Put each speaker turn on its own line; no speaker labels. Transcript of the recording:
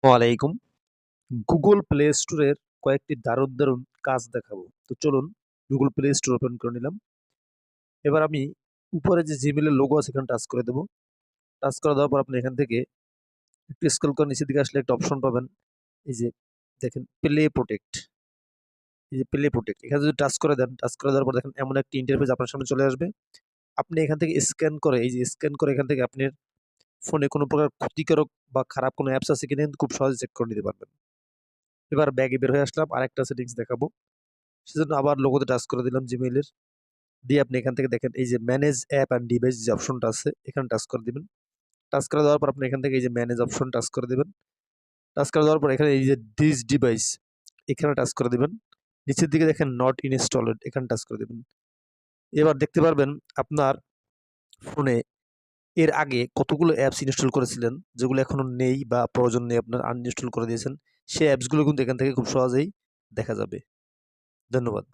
ওয়ালাইকুম। Google play স্টোরের কয়েকটি দারুণ দারুণ কাজ দেখাবো। তো চলুন গুগল প্লে স্টোর ওপেন করে নিলাম। এবার আমি উপরে যে জিমেইলের লোগো আছে এখানে টাচ করে দেবো। টাচ করে দেওয়ার পর আপনি এখান থেকে একটু স্ক্রল করে নিচের দিকে আসলে একটা অপশন পাবেন। এই যে দেখেন প্লে প্রোটেক্ট। এই যে প্লে প্রোটেক্ট এখানে যদি টাচ করে দেন, টাচ করে দেওয়ার পর দেখেন এমন একটা ইন্টারফেস আপনার সামনে চলে আসবে। আপনি এখান থেকে স্ক্যান করে এই যে স্ক্যান করে এখান থেকে আপনার ফোনে কোনো প্রকার ক্ষতিকারক বা খারাপ কোনো অ্যাপস আছে কিনা কিন্তু খুব সহজে চেক করে নিতে পারবেন। এবার ব্যাগে বের হয়ে আসলাম, আরেকটা সেটিংস দেখাবো। সেজন্য আবার লোগোতে টাচ করে দিলাম জিমেইলের। দিয়ে আপনি এখান থেকে দেখেন এই যে ম্যানেজ অ্যাপ অ্যান্ড ডিভাইস যে অপশনটা আছে এখানে টাচ করে দিবেন। টাচ করে দেওয়ার পর আপনি এখান থেকে এই যে ম্যানেজ অপশন টাচ করে দিবেন। টাচ করে দেওয়ার পর এখানে এই যে দিস ডিভাইস এখানে টাচ করে দিবেন। নিচের দিকে দেখেন নট ইনস্টলড এখানে টাচ করে দিবেন। এবার দেখতে পারবেন আপনার ফোনে এর আগে কতগুলো অ্যাপস ইনস্টল করেছিলেন যেগুলো এখনো নেই বা প্রয়োজন নেই, আপনার আনইনস্টল করে দিয়েছেন। সেই অ্যাপসগুলো কিন্তু এখান থেকে খুব সহজেই দেখা যাবে। ধন্যবাদ।